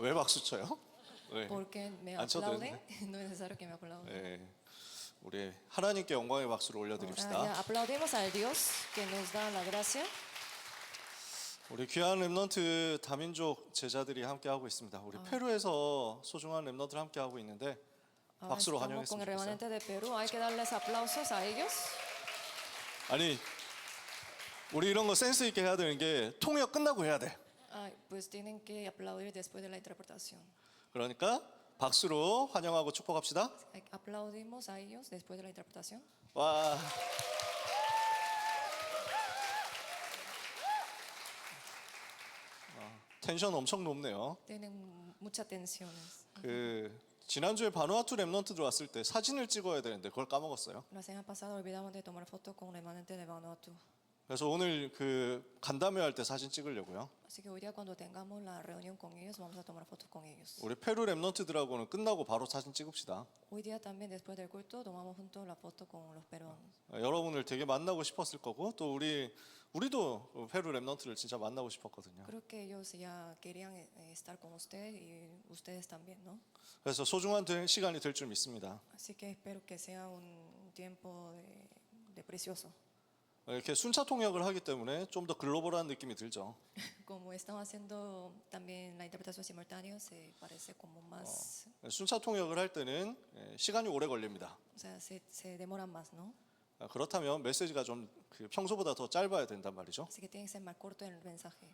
왜 박수 쳐요? 네. ¿Por qué me 안 쳐도 aplauden? 되는데. No es necesario que me aplauden. 네. 우리 하나님께 영광의 박수를 Ahora ya 올려드립시다. aplaudimos al Dios que nos da la gracia. 우리 귀한 렘넌트 다민족 제자들이 함께 하고 있습니다. 우리 페루에서 소중한 렘넌트를 함께 하고 있는데 Ahora 박수로 estamos con 환영했으면 el 좋겠어요. remanente de Perú. Hay que darles aplausos a ellos. 아니 우리 이런 거 센스 있게 해야 되는 게 통역 끝나고 해야 돼. Pues tienen que aplaudir después de la interpretación. 그러니까 박수로 환영하고 축복합시다. Aplaudimos a ellos después de la interpretación. 와. 텐션 엄청 높네요. Tienen muchas tensiones. 그 지난주에 바누아투 렘넌트들 왔을 때 사진을 찍어야 되는데 그걸 까먹었어요. La semana pasada olvidamos de tomar fotos con el remanente de Vanuatu. 그래서 오늘 그 간담회 할 때 사진 찍으려고요. Así que hoy día cuando tengamos la reunión con ellos vamos a tomar fotos con ellos. 우리 페루 렘넌트들하고는 끝나고 바로 사진 찍읍시다. Hoy día también después del culto tomamos juntos la foto con los peruanos. 여러분을 되게 만나고 싶었을 거고 또 우리도 페루 렘넌트를 진짜 만나고 싶었거든요. Creo que ellos ya querían estar con usted y ustedes también, ¿no? 그래서 소중한 시간이 될 줄 믿습니다. Así que espero que sea un tiempo de precioso. 이렇게 순차 통역을 하기 때문에 좀 더 글로벌한 느낌이 들죠. Como estamos haciendo también la interpretación simultánea, se parece como más, 순차 통역을 할 때는 시간이 오래 걸립니다. o sea, se demoran más, ¿no? 그렇다면 메시지가 좀 평소보다 더 짧아야 된단 말이죠. Así que tiene que ser más corto en el mensaje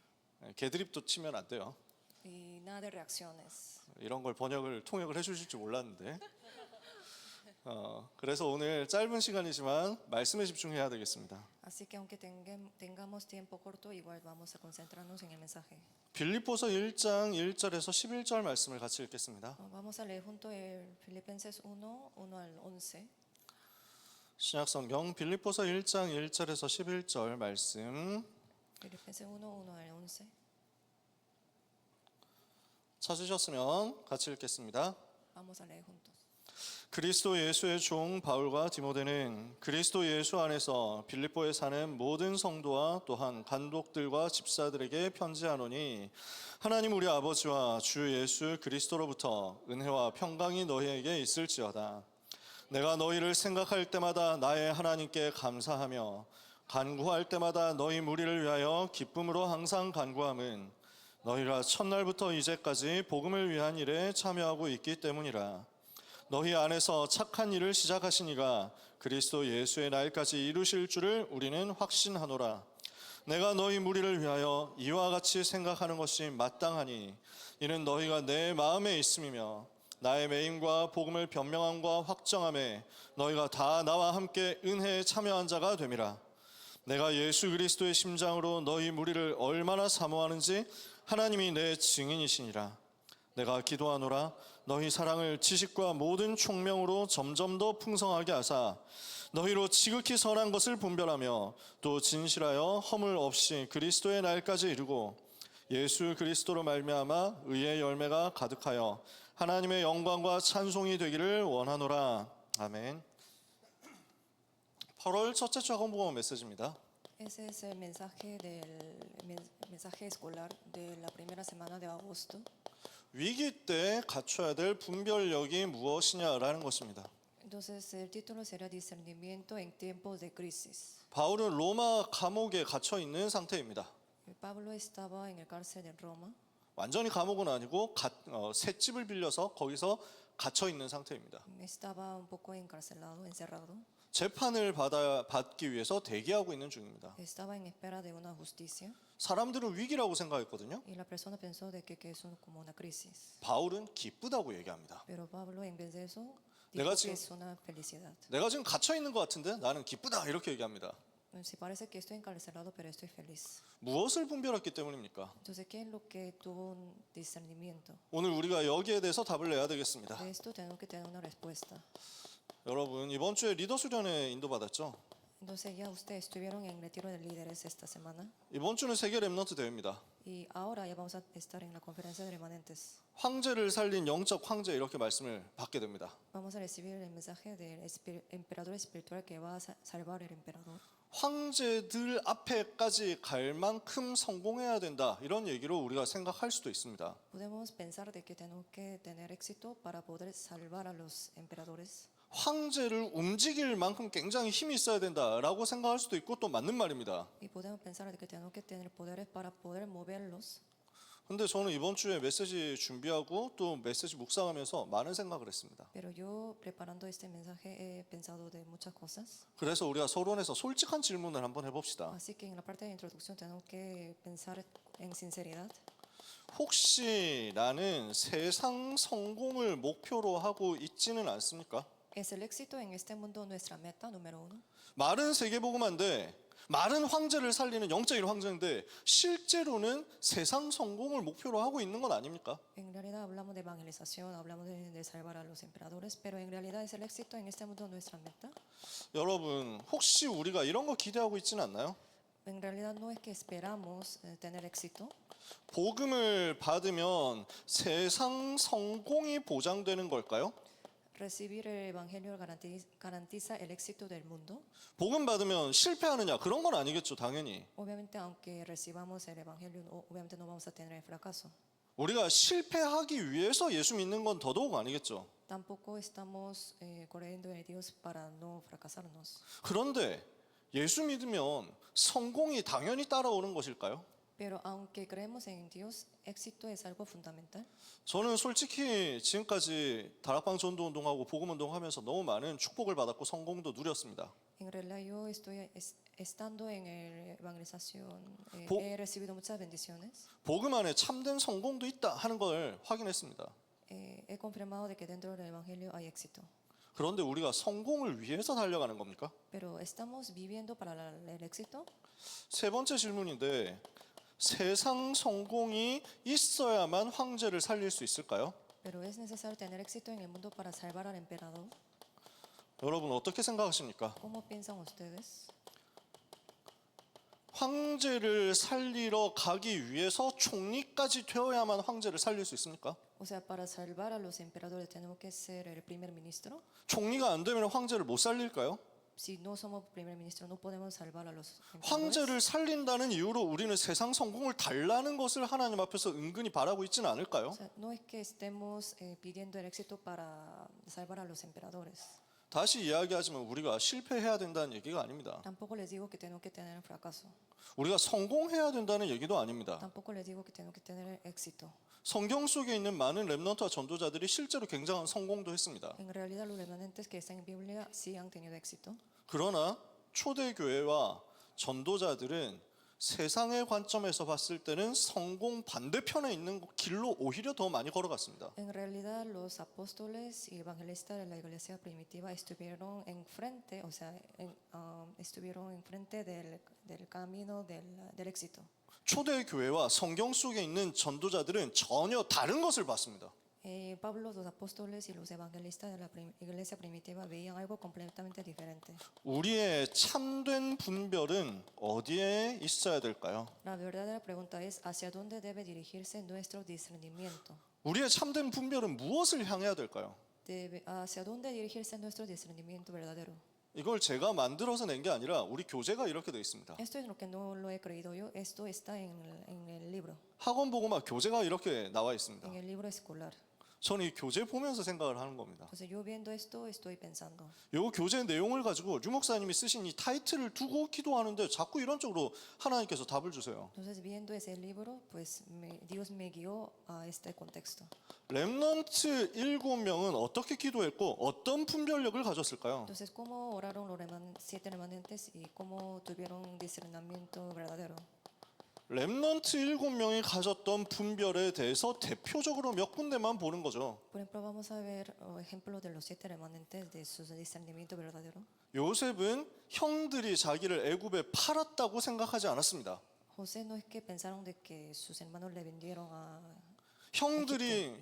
개드립도 치면 안 돼요. y nada de reacciones. 이런 걸 통역을 해주실 줄 몰랐는데. 그래서 오늘 짧은 시간이지만 말씀에 집중해야 되겠습니다. Así que aunque tengamos tiempo corto, igual vamos a concentrarnos en el mensaje. 빌립보서 1장 1절에서 11절 말씀을 같이 읽겠습니다. Vamos a leer junto el Filipenses 1, 1 al 11. 신약성경 빌립보서 1장 1절에서 11절 말씀 Filipenses 1, 1 al 11. 찾으셨으면 같이 읽겠습니다. Vamos a leer juntos. 그리스도 예수의 종 바울과 디모데는 그리스도 예수 안에서 빌립보에 사는 모든 성도와 또한 간독들과 집사들에게 편지하노니 하나님 우리 아버지와 주 예수 그리스도로부터 은혜와 평강이 너희에게 있을지어다. 내가 너희를 생각할 때마다 나의 하나님께 감사하며 간구할 때마다 너희 무리를 위하여 기쁨으로 항상 간구함은 너희가 첫날부터 이제까지 복음을 위한 일에 참여하고 있기 때문이라. 너희 안에서 착한 일을 시작하신 이가 그리스도 예수의 날까지 이루실 줄을 우리는 확신하노라. 내가 너희 무리를 위하여 이와 같이 생각하는 것이 마땅하니 이는 너희가 내 마음에 있음이며 나의 매임과 복음을 변명함과 확정함에 너희가 다 나와 함께 은혜에 참여한 자가 됨이라. 내가 예수 그리스도의 심장으로 너희 무리를 얼마나 사모하는지 하나님이 내 증인이시니라. 내가 기도하노라. 너희 사랑을 지식과 모든 총명으로 점점 더 풍성하게 하사 너희로 지극히 선한 것을 분별하며 또 진실하여 허물 없이 그리스도의 날까지 이루고 예수 그리스도로 말미암아 의의 열매가 가득하여 하나님의 영광과 찬송이 되기를 원하노라. 아멘. 8월 첫째 주 학원복음 메시지입니다. Ese es el mensaje escolar de la primera semana de agosto. 위기 때 갖춰야 될 분별력이 무엇이냐라는 것입니다. Entonces el título será Discernimiento en tiempos de crisis. 바울은 로마 감옥에 갇혀 있는 상태입니다. Pablo estaba en el cárcel de Roma. 완전히 감옥은 아니고 새 집을 빌려서 거기서 갇혀 있는 상태입니다. Estaba un poco encarcelado, encerrado. 재판을 받기 위해서 대기하고 있는 중입니다. Estaba en espera de una justicia. 사람들은 위기라고 생각했거든요. Y la persona pensó de que es como una crisis. 바울은 기쁘다고 얘기합니다. Pero Pablo en vez de eso 내가 dijo que 지금- es una felicidad. 내가 지금 갇혀 있는 것 같은데 나는 기쁘다 이렇게 얘기합니다. Se parece que estoy encarcelado, pero estoy feliz. 무엇을 분별했기 때문입니까? Entonces, ¿qué es lo que tuvo un discernimiento? 오늘 우리가 여기에 대해서 답을 내야 되겠습니다. De esto tenemos que tener una respuesta. 여러분 이번 주에 리더 수련회 인도받았죠? Entonces, ya ustedes estuvieron en el retiro de líderes esta semana. 이번 주는 세계 렘넌트 대회입니다. Y ahora ya vamos a estar en la conferencia de remanentes. 황제를 살린 영적 황제 이렇게 말씀을 받게 됩니다. Vamos a recibir el mensaje del emperador espiritual que va a salvar el emperador. 황제들 앞에까지 갈 만큼 성공해야 된다. 이런 얘기로 우리가 생각할 수도 있습니다. Podemos pensar de que tenemos que tener éxito para poder salvar a los emperadores. 황제를 움직일 만큼 굉장히 힘이 있어야 된다라고 생각할 수도 있고 또 맞는 말입니다. Y podemos pensar de que tenemos que tener poderes para poder moverlos. 근데 저는 이번 주에 메시지 준비하고 또 메시지 묵상하면서 많은 생각을 했습니다. Pero yo preparando este mensaje he pensado de muchas cosas. 그래서 우리가 서론에서 솔직한 질문을 한번 해봅시다. Así que en la parte de introducción tenemos que pensar en sinceridad. 혹시 나는 세상 성공을 목표로 하고 있지는 않습니까? ¿Es el éxito en este mundo nuestra meta número uno? 말은 세계복음화인데 말은 황제를 살리는 영적인 황제인데 실제로는 세상 성공을 목표로 하고 있는 건 아닙니까? En realidad hablamos de evangelización, hablamos de salvar a los emperadores, pero en realidad es el éxito en este mundo nuestra meta. 여러분 혹시 우리가 이런 거 기대하고 있지는 않나요? En realidad no es que esperamos tener éxito. 복음을 받으면 세상 성공이 보장되는 걸까요? Recibir el evangelio garantiza el éxito del mundo. 복음 받으면 실패하느냐 그런 건 아니겠죠 당연히. Obviamente, aunque recibamos el evangelio, obviamente no vamos a tener el fracaso. 우리가 실패하기 위해서 예수 믿는 건 더더욱 아니겠죠. Tampoco estamos creyendo en Dios para no fracasarnos. 그런데 예수 믿으면 성공이 당연히 따라오는 것일까요? Pero aunque creemos en Dios, éxito es algo fundamental. 저는 솔직히 지금까지 다락방 전도 운동하고 복음 운동하면서 너무 많은 축복을 받았고 성공도 누렸습니다. En realidad yo estoy estando en la evangelización, Bo- he recibido muchas bendiciones. 복음 안에 참된 성공도 있다 하는 걸 확인했습니다. He confirmado de que dentro del evangelio hay éxito. 그런데 우리가 성공을 위해서 달려가는 겁니까? Pero ¿estamos viviendo para el éxito? 세 번째 질문인데 세상 성공이 있어야만 황제를 살릴 수 있을까요? Pero ¿es necesario tener éxito en el mundo para salvar al emperador? 여러분 어떻게 생각하십니까? ¿Cómo piensan ustedes? 황제를 살리러 가기 위해서 총리까지 되어야만 황제를 살릴 수 있습니까? O sea, para salvar a los emperadores tenemos que ser el primer ministro. 총리가 안 되면 황제를 못 살릴까요? Si no somos primer ministro, no podemos salvar a los emperadores. 황제를 살린다는 이유로 우리는 세상 성공을 달라는 것을 하나님 앞에서 은근히 바라고 있지는 않을까요? O sea, no es que estemos pidiendo el éxito para salvar a los emperadores. 다시 이야기하지만 우리가 실패해야 된다는 얘기가 아닙니다. Tampoco les digo que tengo que tener fracaso. 우리가 성공해야 된다는 얘기도 아닙니다. Tampoco les digo que tengo que tener éxito. 성경 속에 있는 많은 렘넌트와 전도자들이 실제로 굉장한 성공도 했습니다. En realidad los remanentes que están en Biblia sí han tenido éxito. 그러나 초대교회와 전도자들은 세상의 관점에서 봤을 때는 성공 반대편에 있는 길로 오히려 더 많이 걸어갔습니다. En realidad los apóstoles y evangelistas de la iglesia primitiva estuvieron enfrente, o sea, estuvieron enfrente del camino del éxito. 초대교회와 성경 속에 있는 전도자들은 전혀 다른 것을 봤습니다. Pablo, los apóstoles y los evangelistas de la iglesia primitiva veían algo completamente diferente. 우리의 참된 분별은 어디에 있어야 될까요? La verdadera pregunta es, ¿hacia dónde debe dirigirse nuestro discernimiento? 우리의 참된 분별은 무엇을 향해야 될까요? ¿Hacia dónde dirigirse nuestro discernimiento verdadero? 이걸 제가 만들어서 낸 게 아니라 우리 교재가 이렇게 되어 있습니다. Esto es lo que no lo he creído yo, esto está en el libro, 학원 복음화 교재가 이렇게 나와 있습니다. en el libro escolar. 저는 이 교재 보면서 생각을 하는 겁니다. Entonces yo viendo esto estoy pensando, 이 교재 내용을 가지고 류 목사님이 쓰신 이 타이틀을 두고 기도하는데 자꾸 이런 쪽으로 하나님께서 답을 주세요. entonces viendo ese libro, pues Dios me guió a este contexto. 렘넌트 7명은 어떻게 기도했고 어떤 분별력을 가졌을까요? Entonces, ¿cómo oraron los 7 remanentes y cómo tuvieron discernimiento verdadero? 렘넌트 7명이 가졌던 분별에 대해서 대표적으로 몇 군데만 보는 거죠. Por ejemplo, vamos a ver ejemplos de los 7 remanentes de su discernimiento verdadero. 요셉은 형들이 자기를 애굽에 팔았다고 생각하지 않았습니다. José no es que pensaron de que sus hermanos le vendieron a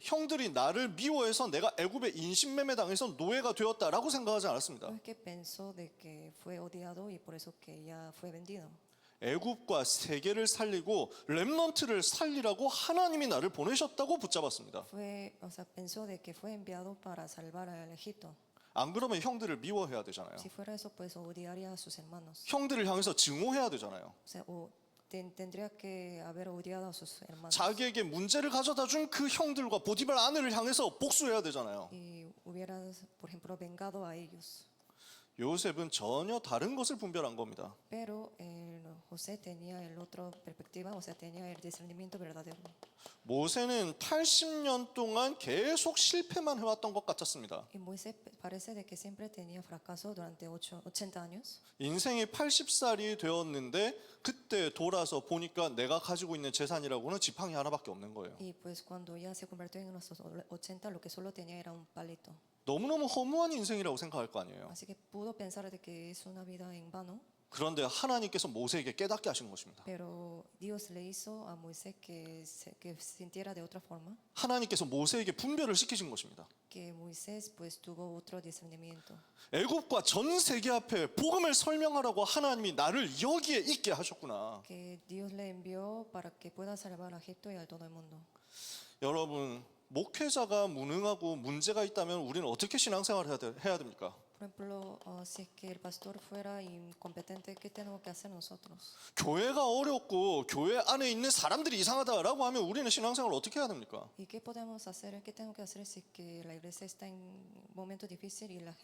형들이 나를 미워해서 내가 애굽에 인신매매 당해서 노예가 되었다라고 생각하지 않았습니다. no es que pensó de que fue odiado y por eso que ya fue vendido. 애굽과 세계를 살리고 렘넌트를 살리라고 하나님이 나를 보내셨다고 붙잡았습니다. O sea, pensó de que fue enviado para salvar al Egipto. 안 그러면 형들을 미워해야 되잖아요. Si fuera eso, pues odiaría a sus hermanos. 형들을 향해서 증오해야 되잖아요. O sea, tendría que haber odiado a sus hermanos. 자기에게 문제를 가져다 준 그 형들과 보디발 아내를 향해서 복수해야 되잖아요. Y hubiera, por ejemplo, vengado a ellos. 요셉은 전혀 다른 것을 분별한 겁니다. Pero José tenía el otro perspectiva, o sea, tenía el discernimiento verdadero. 모세는 80년 동안 계속 실패만 해왔던 것 같았습니다. Y Moisés parece de que siempre tenía fracaso durante 80 años. 인생이 80살이 되었는데 그때 돌아서 보니까 내가 가지고 있는 재산이라고는 지팡이 하나밖에 없는 거예요. Y pues cuando ya se convirtió en los 80, lo que solo tenía era un palito. 너무너무 허무한 인생이라고 생각할 거 아니에요. Así que pudo pensar de que es una vida en vano. 그런데 하나님께서 모세에게 깨닫게 하신 것입니다. Pero Dios le hizo a Moisés que sintiera de otra forma, 하나님께서 모세에게 분별을 시키신 것입니다. que Moisés pues tuvo otro discernimiento. 애굽과 전 세계 앞에 복음을 설명하라고 하나님이 나를 여기에 있게 하셨구나. Que Dios le envió para que pueda salvar a Egipto y a todo el mundo. 여러분, 목회자가 무능하고 문제가 있다면 우리는 어떻게 신앙생활을 해야 됩니까? Por ejemplo, si es que el pastor fuera incompetente, ¿qué tenemos que hacer nosotros? 교회가 어렵고 교회 안에 있는 사람들이 이상하다라고 하면 우리는 신앙생활을 어떻게 해야 됩니까? ¿Y qué podemos hacer? ¿Qué tengo que hacer si es que la iglesia está en un momento difícil y las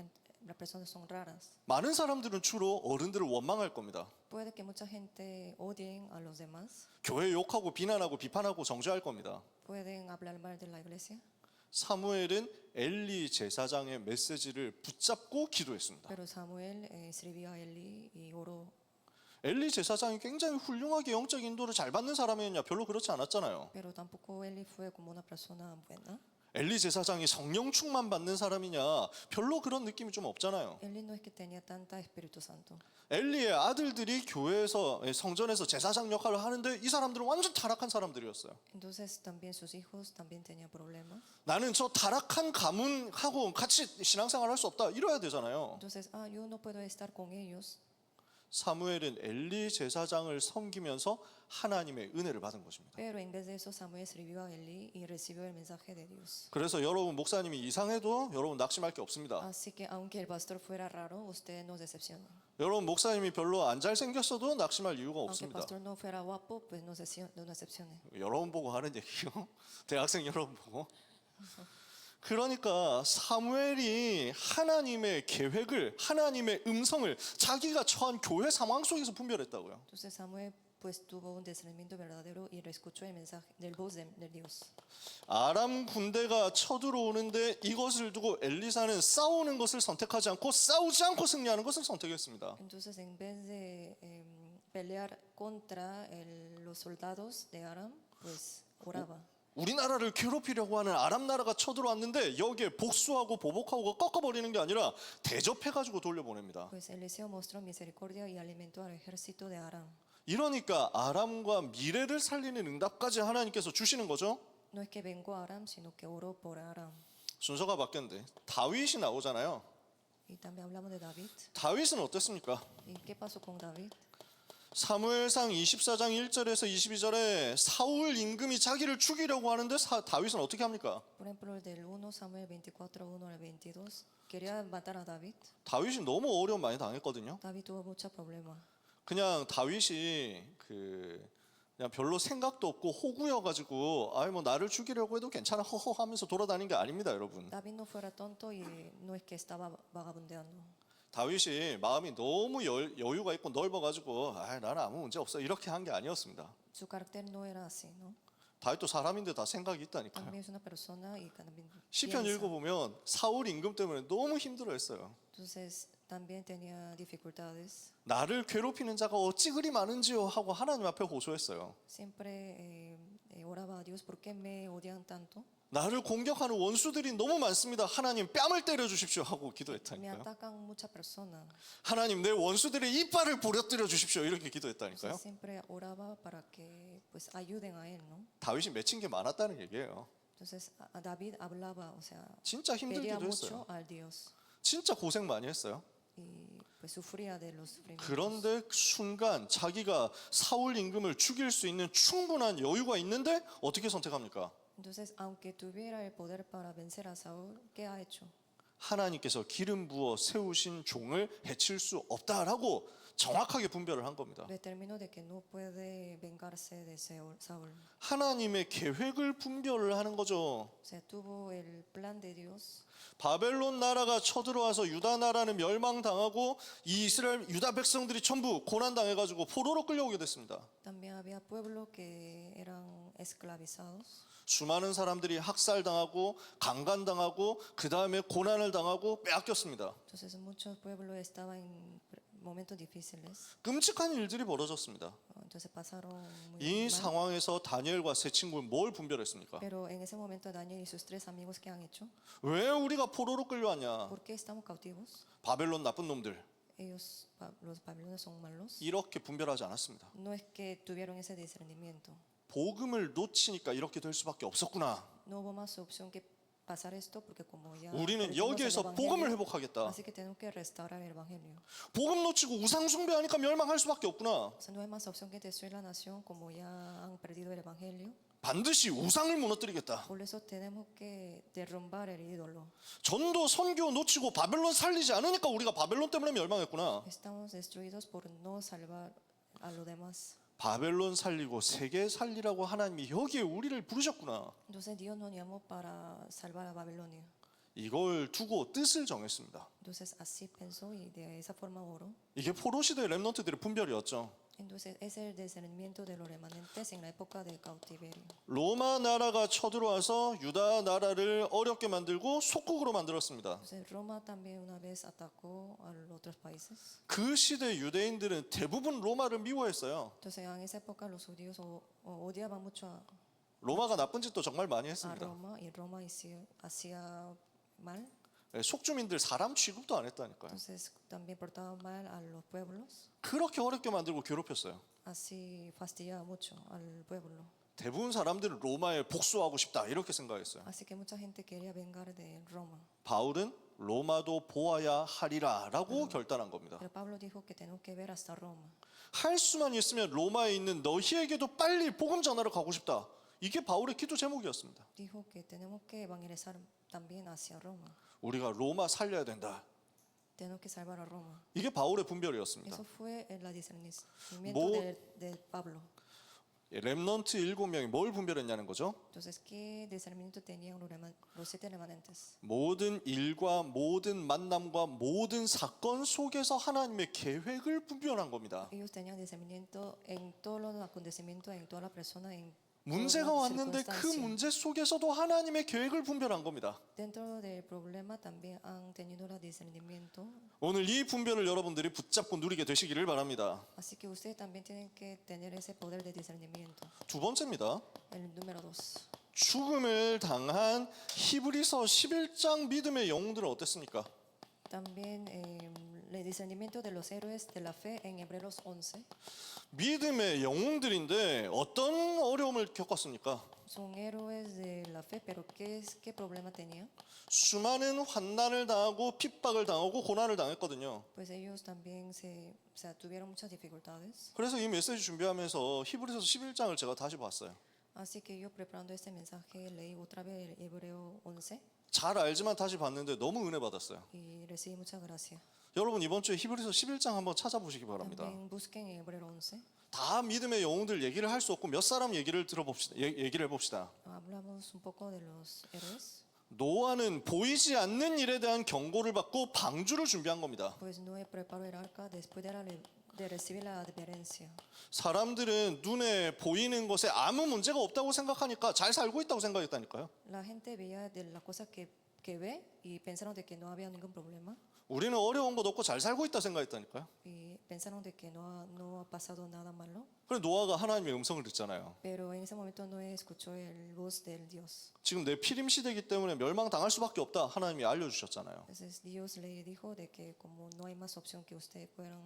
personas son raras? 많은 사람들은 주로 어른들을 원망할 겁니다. Puede que mucha gente odien a los demás, 교회 욕하고 비난하고 비판하고 정죄할 겁니다. pueden hablar mal de la iglesia. 사무엘은 엘리 제사장의 메시지를 붙잡고 기도했습니다. Pero Samuel escribió a Eli y oró. 엘리 제사장이 굉장히 훌륭하게 영적 인도를 잘 받는 사람이었냐? 별로 그렇지 않았잖아요. Pero tampoco Eli fue como una persona buena. 엘리 제사장이 성령 충만 받는 사람이냐? 별로 그런 느낌이 좀 없잖아요. Eli no es que tenía tanta Espíritu Santo. 엘리의 아들들이 교회에서 성전에서 제사장 역할을 하는데 이 사람들은 완전 타락한 사람들이었어요. Entonces también sus hijos también tenían problemas. 나는 저 타락한 가문하고 같이 신앙생활 할 수 없다 이래야 되잖아요. Entonces, yo no puedo estar con ellos. 사무엘은 엘리 제사장을 섬기면서 하나님의 은혜를 받은 것입니다. Pero en vez de eso, Samuel escribió a Eli y recibió el mensaje de Dios. 그래서 여러분 목사님이 이상해도 여러분 낙심할 게 없습니다. Así que aunque el pastor fuera raro, ustedes no decepcionen. 여러분 목사님이 별로 안 잘생겼어도 낙심할 이유가 Aunque el 없습니다. pastor no fuera guapo, pues no decepcionen. 여러분 보고 하는 얘기요. 대학생 여러분 보고. 그러니까 사무엘이 하나님의 계획을, 하나님의 음성을 자기가 처한 교회 상황 속에서 분별했다고요. Entonces Samuel pues tuvo un discernimiento verdadero y escuchó el mensaje del voz de Dios. 아람 군대가 쳐들어오는데 이것을 두고 엘리사는 싸우는 것을 선택하지 않고 싸우지 않고 승리하는 것을 선택했습니다. Entonces en vez de pelear contra los soldados de Aram, pues oraba. 우리나라를 괴롭히려고 하는 아람 나라가 쳐들어왔는데 여기에 복수하고 보복하고 꺾어버리는 게 아니라 대접해가지고 돌려보냅니다. Pues Eliseo mostró misericordia y alimentó al ejército de Aram. 이러니까 아람과 미래를 살리는 응답까지 하나님께서 주시는 거죠. No es que vengó a Aram, sino que oró por Aram. 순서가 바뀌었는데 다윗이 나오잖아요. Y también hablamos de David. 다윗은 어땠습니까? ¿Y qué pasó con David? 사무엘상 24장 1절에서 22절에 사울 임금이 자기를 죽이려고 하는데 다윗은 어떻게 합니까? Por ejemplo, del 1 Samuel 24, 1 al 22, quería matar a David. 다윗이 너무 어려움 많이 당했거든요. David tuvo muchos problemas. 그냥 다윗이 그냥 별로 생각도 없고 호구여가지고 아이 뭐 나를 죽이려고 해도 괜찮아 허허 하면서 돌아다니는 게 아닙니다, 여러분. David no fuera tonto y no es que estaba vagabundeando. 다윗이 마음이 너무 여유가 있고 넓어가지고 아 나는 아무 문제 없어 이렇게 한 게 아니었습니다. Su carácter no era así, ¿no? 다윗도 사람인데 다 생각이 있다니까요. También es una persona y también 시편 piensa. 읽어보면 사울 임금 때문에 너무 힘들어했어요. Entonces también tenía dificultades. 나를 괴롭히는 자가 어찌 그리 많은지요 하고 하나님 앞에 호소했어요. Siempre oraba a Dios, ¿por qué me odian tanto? 나를 공격하는 원수들이 너무 많습니다. 하나님 뺨을 때려 주십시오 하고 Me 기도했다니까요. atacan muchas personas. 하나님 내 원수들의 이빨을 부러뜨려 주십시오 이렇게 기도했다니까요. Entonces siempre oraba para que pues ayuden a él, ¿no? 다윗이 맺힌 게 많았다는 얘기예요. Entonces a David hablaba, o sea, 진짜 pedía 힘들기도 mucho 했어요. al Dios 진짜 고생 많이 했어요. y pues sufría de los sufrimientos. 그런데 순간 자기가 사울 임금을 죽일 수 있는 충분한 여유가 있는데 어떻게 선택합니까? Entonces, aunque tuviera el poder para vencer a Saúl, ¿qué ha hecho? 하나님께서 기름 부어 세우신 종을 해칠 수 없다라고 정확하게 분별을 한 겁니다. determinó de que no puede vengarse de Saúl. 하나님의 계획을 분별을 하는 거죠. O sea, tuvo el plan de Dios. 바벨론 나라가 쳐들어와서 유다 나라는 멸망당하고 이 이스라엘 유다 백성들이 전부 고난당해가지고 포로로 끌려오게 됐습니다. También había pueblos que eran esclavizados. 수많은 사람들이 학살당하고 강간당하고 그 다음에 고난을 당하고 빼앗겼습니다. Entonces muchos pueblos estaban en momentos difíciles. 끔찍한 일들이 벌어졌습니다. Entonces pasaron muy 이 mal. 상황에서 다니엘과 세 친구는 뭘 분별했습니까? Pero en ese momento Daniel y sus tres amigos, ¿qué han hecho? 왜 우리가 포로로 끌려왔냐? ¿Por qué estamos cautivos? 바벨론 나쁜 놈들 Ellos, los babilonios son malos. 이렇게 분별하지 않았습니다. No es que tuvieron ese discernimiento. 복음을 놓치니까 이렇게 될 수밖에 없었구나. No hubo más opción que pasar esto porque como ya 우리는 perdimos el 여기에서 evangelio, 복음을 회복하겠다. así que tenemos que restaurar el evangelio. 복음 놓치고 우상 숭배하니까 멸망할 수밖에 없구나. O sea, no hay más opción que destruir la nación como ya han perdido el evangelio. 반드시 우상을 무너뜨리겠다. Por eso tenemos que derrumbar el ídolo. 전도 선교 놓치고 바벨론 살리지 않으니까 우리가 바벨론 때문에 멸망했구나. Estamos destruidos por no salvar a los demás. 바벨론 살리고 세계 살리라고 하나님이 여기에 우리를 부르셨구나. Entonces Dios nos llamó para salvar a Babilonia. 이걸 두고 뜻을 정했습니다. Entonces así pensó y de esa forma oró. 이게 포로 시대의 렘넌트들의 분별이었죠. Entonces es el discernimiento de los remanentes en la época del cautiverio. 로마 나라가 쳐들어와서 유다 나라를 어렵게 만들고 속국으로 만들었습니다. Entonces Roma también una vez atacó a los otros países. 그 시대 유대인들은 대부분 로마를 미워했어요. Entonces en esa época los judíos odiaban mucho 로마가 나쁜 짓도 정말 많이 a 했습니다. Roma y Roma hacía mal. 속주민들 사람 취급도 안 했다니까요. Entonces también portaba mal a los pueblos. 그렇게 어렵게 만들고 괴롭혔어요. Así fastidiaba mucho al pueblo. 대부분 사람들은 로마에 복수하고 싶다 이렇게 생각했어요. Así que mucha gente quería vengar de Roma. 바울은 로마도 보아야 하리라라고 결단한 겁니다. Pero Pablo dijo que tenemos que ver hasta Roma. 할 수만 있으면 로마에 있는 너희에게도 빨리 복음 전하러 가고 싶다. 이게 바울의 기도 제목이었습니다. Dijo que tenemos que evangelizar también hacia Roma. 우리가 로마 살려야 된다. Tenemos que salvar a Roma. 이게 바울의 분별이었습니다. Eso fue el discernimiento Mo- de Pablo. 렘넌트 7명이 뭘 분별했냐는 거죠. Entonces, ¿qué discernimiento tenían los 7 remanentes? 모든 일과 모든 만남과 모든 사건 속에서 하나님의 계획을 분별한 겁니다. Ellos tenían discernimiento en todos los acontecimientos, en toda la persona, en 문제가 todas las 왔는데 그 circunstancias. 문제 속에서도 하나님의 계획을 분별한 겁니다. Dentro del problema también han tenido el discernimiento. 오늘 이 분별을 여러분들이 붙잡고 누리게 되시기를 바랍니다. Así que ustedes también tienen que tener ese poder de discernimiento. 두 번째입니다. El número 2. 죽음을 당한 히브리서 11장 믿음의 영웅들은 어땠습니까? También el discernimiento de los héroes de la fe en Hebreos 11. 믿음의 영웅들인데 어떤 어려움을 겪었습니까? Son héroes de la fe, pero ¿qué problema tenían? 수많은 환난을 당하고 핍박을 당하고 고난을 당했거든요. Pues ellos también o sea, tuvieron muchas dificultades. 그래서 이 메시지 준비하면서 히브리서 11장을 제가 다시 봤어요. Así que yo preparando este mensaje leí otra vez el Hebreo 11 잘 알지만 다시 봤는데 너무 은혜 받았어요. y recibí mucha gracia. 여러분 이번 주에 히브리서 11장 한번 찾아보시기 바랍니다. También busquen el Hebreo 11. 다 믿음의 영웅들 얘기를 할 수 없고 몇 사람 얘기를 들어봅시다. 얘기를 해봅시다. Hablamos un poco de los héroes. 노아는 보이지 않는 일에 대한 경고를 받고 방주를 준비한 겁니다. Pues Noé preparó el arca después de recibir la advertencia. 사람들은 눈에 보이는 것에 아무 문제가 없다고 생각하니까 잘 살고 있다고 생각했다니까요. La gente veía de las cosas que ve y pensaron de que no había ningún problema 우리는 어려운 것 없고 잘 살고 있다 생각했다니까요. y pensaron de que no ha pasado nada malo. 그래 노아가 하나님의 음성을 듣잖아요. Pero en ese momento Noé escuchó el voz del Dios. 지금 내 피림 시대이기 때문에 멸망 당할 수밖에 없다. 하나님이 알려주셨잖아요. Entonces Dios le dijo de que como no hay más opción que ustedes puedan,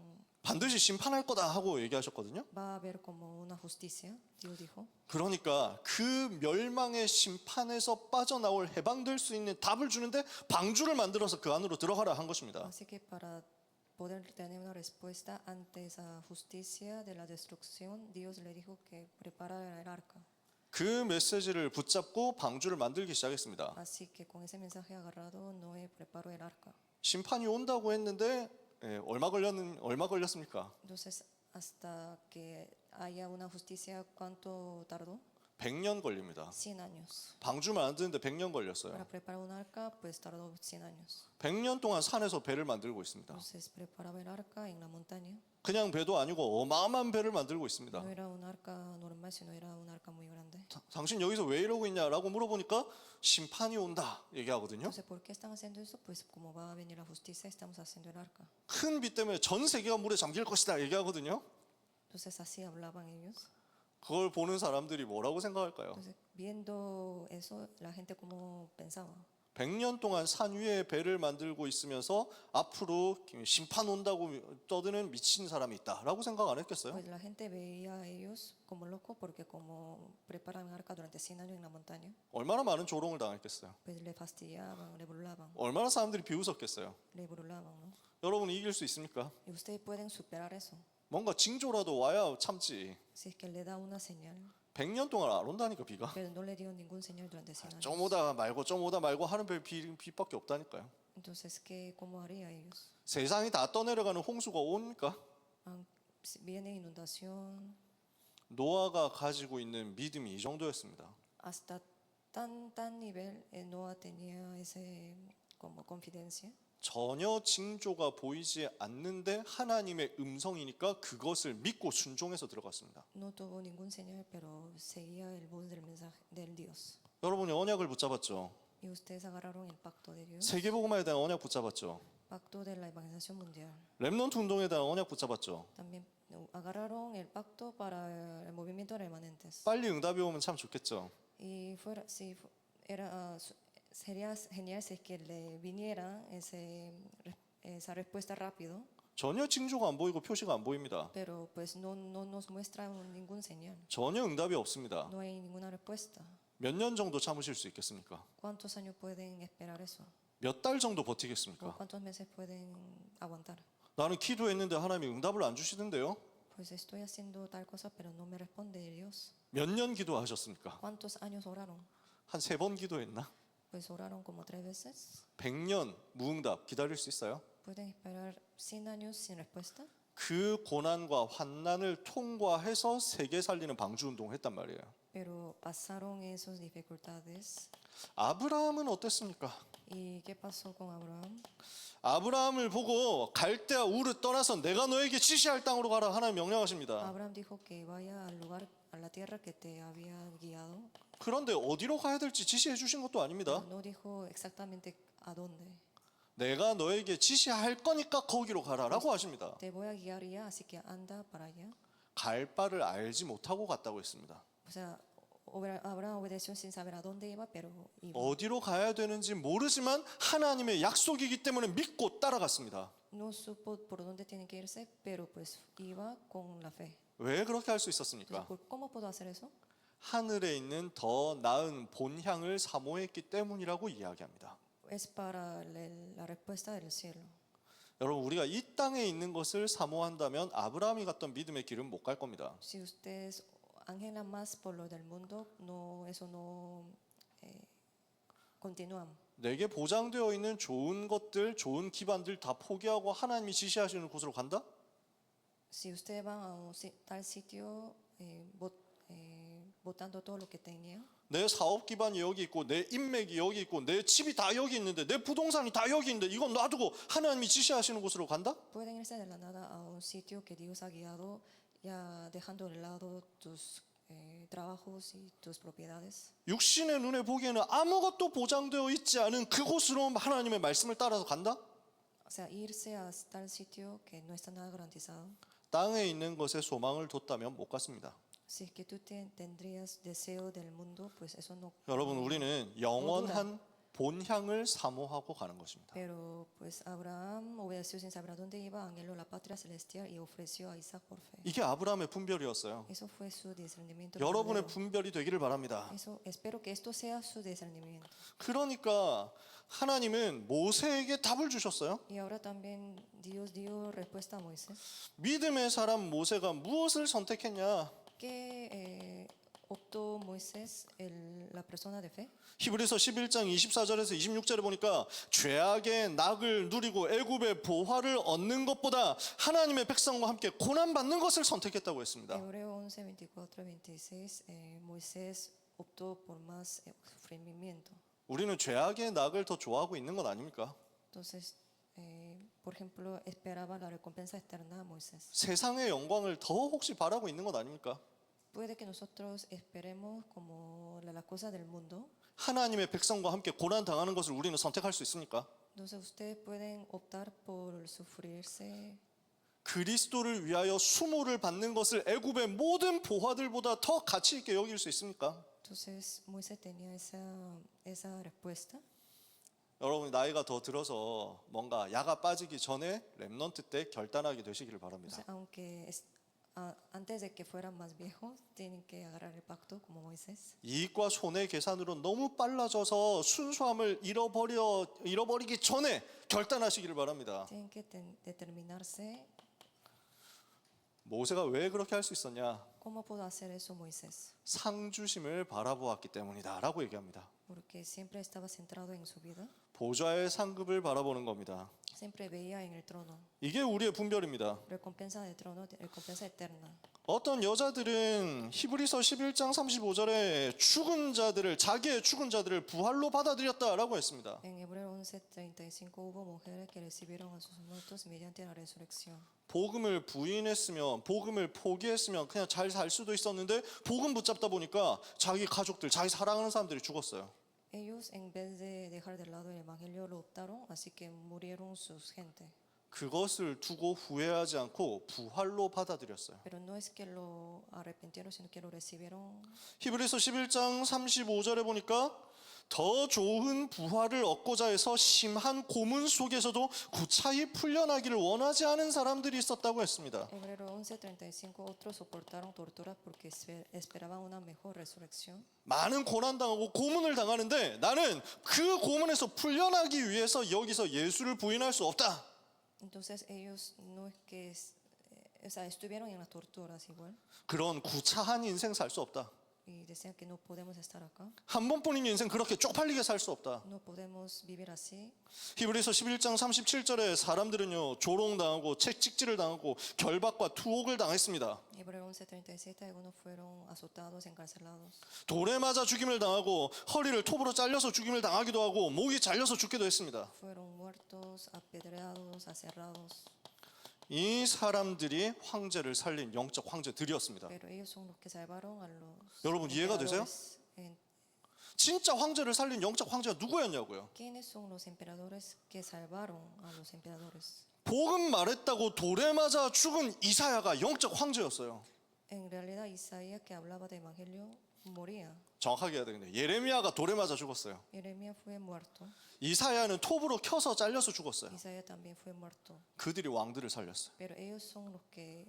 반드시 심판할 거다 하고 얘기하셨거든요. va a haber como una justicia, Dios dijo. 그러니까 그 멸망의 심판에서 빠져나올 해방될 수 있는 답을 주는데 방주를 만들어서 그 안으로 들어가라 한 것입니다. Así que para poder tener una respuesta ante esa justicia de la destrucción, Dios le dijo que preparara el arca. 그 메시지를 붙잡고 방주를 만들기 시작했습니다. Así que con ese mensaje agarrado, Noé preparó el arca. 심판이 온다고 했는데 얼마 걸렸습니까? Entonces, hasta que haya una justicia, ¿cuánto tardó? 100년 걸립니다. 100 años. 방주 만드는데 100년 걸렸어요. Para preparar un arca, pues tardó 100 años. 100년 동안 산에서 배를 만들고 있습니다. Entonces preparaba el arca en la montaña. 그냥 배도 아니고 어마어마한 배를 만들고 있습니다. No era un arca normal, sino era un arca muy grande. 당신 여기서 왜 이러고 있냐라고 물어보니까 심판이 온다 얘기하거든요. Entonces, ¿por qué están haciendo eso? Pues como va a venir la justicia, estamos haciendo el arca. 큰 비 때문에 전 세계가 물에 잠길 것이다 얘기하거든요. Entonces así hablaban ellos. 그걸 보는 사람들이 뭐라고 생각할까요? Entonces, viendo eso, la gente como pensaba. 100년 동안 산 위에 배를 만들고 있으면서 앞으로 심판 온다고 떠드는 미친 사람이 있다라고 생각 안 했겠어요? Pues la gente veía a ellos como locos porque como preparan arca durante 100 años en la montaña, 얼마나 많은 조롱을 당했겠어요? pues le fastidiaban, le burlaban, 얼마나 사람들이 비웃었겠어요? le burlaban, ¿no? 여러분 이길 수 있습니까? Y ustedes pueden superar eso. 뭔가 징조라도 와야 참지. Si es que le da una señal, 100년 동안 안 온다니까 비가. pero no le dio ningún señal durante 100 años. 좀 오다 말고 하는 비밖에 없다니까요. Entonces, ¿cómo haría ellos? 세상이 다 떠내려가는 홍수가 옵니까? Si viene inundación, 노아가 가지고 있는 믿음이 이 정도였습니다. hasta tan nivel, Noah tenía ese como confidencia. 전혀 징조가 보이지 않는데 하나님의 음성이니까 그것을 믿고 순종해서 들어갔습니다. No tuvo ningún señal, pero seguía el voz del mensaje del Dios. 여러분이 언약을 붙잡았죠. Y ustedes agarraron el pacto de Dios, 세계복음화에 대한 언약 붙잡았죠. pacto de la evangelización mundial. 랩넌트 운동에 대한 언약 붙잡았죠. También agarraron el pacto para el movimiento de remanentes. 빨리 응답이 오면 참 좋겠죠. Y fuera, si fu- era, sería genial si es que le viniera esa respuesta rápido, 전혀 징조가 안 보이고 표시가 안 보입니다. pero pues no nos muestra ningún señal. 전혀 응답이 없습니다. No hay ninguna respuesta. 몇 년 정도 참으실 수 있겠습니까? ¿Cuántos años pueden esperar eso? 몇 달 정도 ¿O 버티겠습니까? cuántos meses pueden aguantar? 나는 기도했는데 하나님이 응답을 안 주시던데요. Pues estoy haciendo tal cosa, pero no me responde Dios. 몇 년 기도하셨습니까? ¿Cuántos años oraron? 한 3번 기도했나? Pues oraron como 3 veces. 100년 무응답 기다릴 수 있어요? ¿Pueden esperar 100 años sin respuesta? 그 고난과 환난을 통과해서 세계 살리는 방주 운동을 했단 말이에요. Pero pasaron esas dificultades. 아브라함은 어땠습니까? ¿Y qué pasó con Abraham? 아브라함을 보고 갈대아 우르 떠나서 내가 너에게 지시할 땅으로 가라 하나님 명령하십니다. Abraham dijo que vaya al lugar, a la tierra que te había guiado. 그런데 어디로 가야 될지 지시해 주신 것도 아닙니다. No dijo exactamente a dónde. 내가 너에게 지시할 거니까 거기로 가라라고 하십니다. Te voy a guiar ya, así que anda para allá. 갈 바를 알지 못하고 갔다고 했습니다. O sea, Abraham obedeció sin saber a dónde iba, pero iba. 어디로 가야 되는지 모르지만 하나님의 약속이기 때문에 믿고 따라갔습니다. No supo por dónde tiene que irse, pero pues iba con la fe. 왜 그렇게 할 수 Entonces, 있었습니까? ¿cómo puedo hacer eso? 하늘에 있는 더 나은 본향을 사모했기 때문이라고 이야기합니다. Es para la respuesta del cielo. 여러분 우리가 이 땅에 있는 것을 사모한다면 아브라함이 갔던 믿음의 길은 못 갈 겁니다. Si ustedes anhelan más por lo del mundo, no, eso no continúan. 내게 보장되어 있는 좋은 것들, 좋은 기반들 다 포기하고 하나님이 지시하시는 곳으로 간다? Si ustedes van a tal sitio botando todo lo que tenía, 내 사업 기반이 여기 있고 내 인맥이 여기 있고 내 집이 다 여기 있는데 내 부동산이 다 여기 있는데 이건 놔두고 하나님이 지시하시는 곳으로 간다? pueden irse de la nada a un sitio que Dios ha guiado, ya dejando de lado tus trabajos y tus propiedades. 육신의 눈에 보기에는 아무것도 보장되어 있지 않은 그곳으로 하나님의 말씀을 따라서 간다? O sea, irse a tal sitio que no está nada garantizado. 땅에 있는 것에 소망을 뒀다면 못 갔습니다. Si es que tú tendrías deseo del mundo, pues eso no. 여러분 우리는 영원한 본향을 사모하고 가는 것입니다. Pero pues Abraham obedeció sin saber a dónde iba, anheló la patria celestial y ofreció a Isaac por fe. 이게 아브라함의 분별이었어요. Eso fue su discernimiento. 여러분의 verdadero. 분별이 되기를 바랍니다. Eso, espero que esto sea su discernimiento. 그러니까 하나님은 모세에게 답을 주셨어요. Y ahora también Dios dio respuesta a Moisés. 믿음의 사람 모세가 무엇을 선택했냐? ¿Qué optó Moisés la persona de fe? 히브리서 11장 24절에서 26절에 보니까 죄악의 낙을 누리고 애굽의 보화를 얻는 것보다 하나님의 백성과 함께 고난 받는 것을 선택했다고 했습니다. Hebreo 11, 24, 26, Moisés optó por más sufrimiento. 우리는 죄악의 낙을 더 좋아하고 있는 건 아닙니까? Entonces, por ejemplo, esperaba la recompensa eterna a Moisés. 세상의 영광을 더 혹시 바라고 있는 건 아닙니까? Puede que nosotros esperemos como las cosas del mundo. 하나님의 백성과 함께 고난 당하는 것을 우리는 선택할 수 있습니까? Entonces ustedes pueden optar por sufrirse. 그리스도를 위하여 수모를 받는 것을 애굽의 모든 보화들보다 더 가치 있게 여길 수 있습니까? Entonces Moisés tenía esa respuesta. 여러분 나이가 더 들어서 뭔가 야가 빠지기 전에 렘넌트 때 결단하게 되시기를 바랍니다. Entonces, aunque antes de que fueran más viejos, tienen que agarrar el pacto como Moisés. 이익과 손해 계산으로 너무 빨라져서 순수함을 잃어버리기 전에 결단하시기를 바랍니다. Tienen que determinarse. 모세가 왜 그렇게 할 수 있었냐? ¿Cómo pudo hacer eso Moisés? 상주심을 바라보았기 때문이다라고 얘기합니다. Porque siempre estaba centrado en su vida. 보좌의 상급을 바라보는 겁니다. Siempre veía en el trono. 이게 우리의 분별입니다. Recompensa del trono, recompensa eterna. 어떤 여자들은 히브리서 11장 35절에 자기의 죽은 자들을 부활로 받아들였다라고 했습니다. En Hebreo 11:35 hubo mujeres que recibieron a sus muertos mediante la resurrección. 복음을 부인했으면, 복음을 포기했으면 그냥 잘 살 수도 있었는데 복음 붙잡다 보니까 자기 가족들, 자기 사랑하는 사람들이 죽었어요. Ellos en vez de dejar de lado el evangelio lo optaron, así que murieron sus gente. 그것을 두고 후회하지 않고 부활로 받아들였어요. Pero no es que lo arrepintieron, sino que lo recibieron. 히브리서 11장 35절에 보니까 더 좋은 부활을 얻고자 해서 심한 고문 속에서도 구차히 풀려나기를 원하지 않은 사람들이 있었다고 했습니다. Hebreo 11:35 otros soportaron torturas porque esperaban una mejor resurrección. 많은 고난당하고 고문을 당하는데 나는 그 고문에서 풀려나기 위해서 여기서 예수를 부인할 수 없다. Entonces ellos no es que o sea, estuvieron en las torturas igual 그런 구차한 인생 살 수 없다. y decían que no podemos estar acá, 한 번뿐인 인생 그렇게 쪽팔리게 살 수 없다. no podemos vivir así. 히브리서 11장 37절에 사람들은요 조롱당하고 채찍질을 당하고 결박과 투옥을 당했습니다. Hebreo 11:37 algunos fueron azotados, encarcelados, 돌에 맞아 죽임을 당하고 허리를 톱으로 잘려서 죽임을 당하기도 하고 목이 잘려서 죽기도 했습니다. fueron muertos, apedreados, aserrados. 이 사람들이 황제를 살린 영적 황제들이었습니다. Pero ellos son los que salvaron a los 여러분 이해가 되세요? emperadores. 진짜 황제를 살린 영적 황제가 누구였냐고요? ¿Quiénes son los emperadores que salvaron a los emperadores? 복음 말했다고 돌에 맞아 죽은 이사야가 영적 황제였어요. En realidad Isaías, que hablaba de evangelio, moría. 정확하게 해야 되겠네. 예레미야가 돌에 맞아 죽었어요. Jeremías fue muerto. 이사야는 톱으로 켜서 잘려서 죽었어요. Isaías también fue muerto. 그들이 왕들을 살렸어요. Pero ellos son los que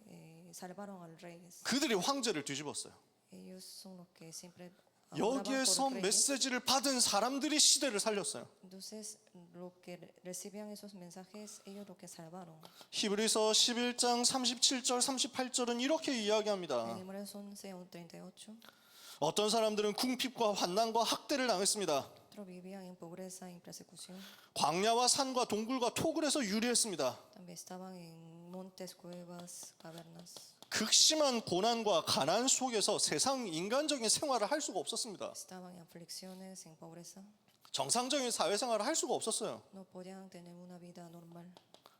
salvaron al rey. 그들이 황제를 뒤집었어요. Ellos son los que siempre abogaban 여기에서 por reyes. 메시지를 받은 사람들이 시대를 살렸어요. Entonces, los que recibían esos mensajes, ellos los que salvaron. 히브리서 11장 37절 38절은 이렇게 이야기합니다. En Hebreos 11:38, 어떤 사람들은 궁핍과 환난과 학대를 당했습니다. otros vivían en pobreza, en persecución. 광야와 산과 동굴과 토굴에서 유리했습니다. También estaban en montes, cuevas, cavernas. 극심한 고난과 가난 속에서 세상 인간적인 생활을 할 수가 없었습니다. Estaban en aflicciones, en pobreza. 정상적인 사회생활을 할 수가 없었어요. No podían tener una vida normal.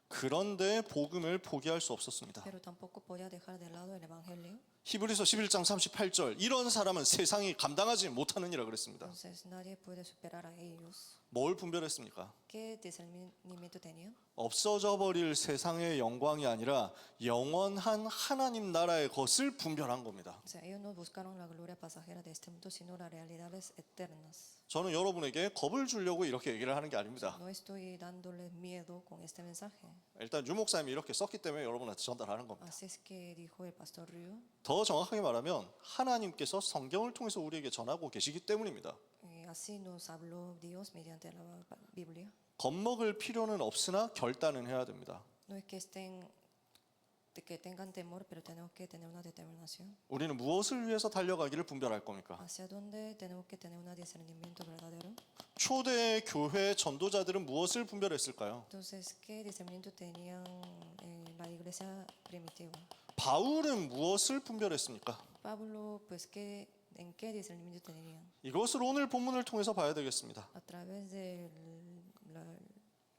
그런데 복음을 포기할 수 없었습니다. Pero tampoco podía dejar de lado el evangelio. 히브리서 11장 38절 이런 사람은 세상이 감당하지 못하느니라 그랬습니다. Entonces nadie puede superar a ellos. 뭘 분별했습니까? ¿Qué discernimiento tenían? 없어져 버릴 세상의 영광이 아니라 영원한 하나님 나라의 것을 분별한 겁니다. O sea, ellos no buscaron la gloria pasajera de este mundo, sino las realidades eternas. 저는 여러분에게 겁을 주려고 이렇게 얘기를 하는 게 아닙니다. No estoy dándoles miedo con este mensaje. 일단 유 목사님이 이렇게 썼기 때문에 여러분한테 전달하는 겁니다. Así es que dijo el pastor Ryu. 더 정확하게 말하면 하나님께서 성경을 통해서 우리에게 전하고 계시기 때문입니다. Así nos habló Dios mediante la Biblia. 겁먹을 필요는 없으나 결단은 해야 됩니다. No es que estén de que tengan temor, pero tenemos que tener una determinación. 우리는 무엇을 위해서 달려가기를 분별할 겁니까? ¿Hacia dónde tenemos que tener un discernimiento verdadero? 초대 교회 전도자들은 무엇을 분별했을까요? Entonces, ¿qué discernimiento tenían la iglesia primitiva? 바울은 무엇을 분별했습니까? Pablo, pues, ¿en qué discernimiento tenían? 이것을 오늘 본문을 통해서 봐야 되겠습니다. A través del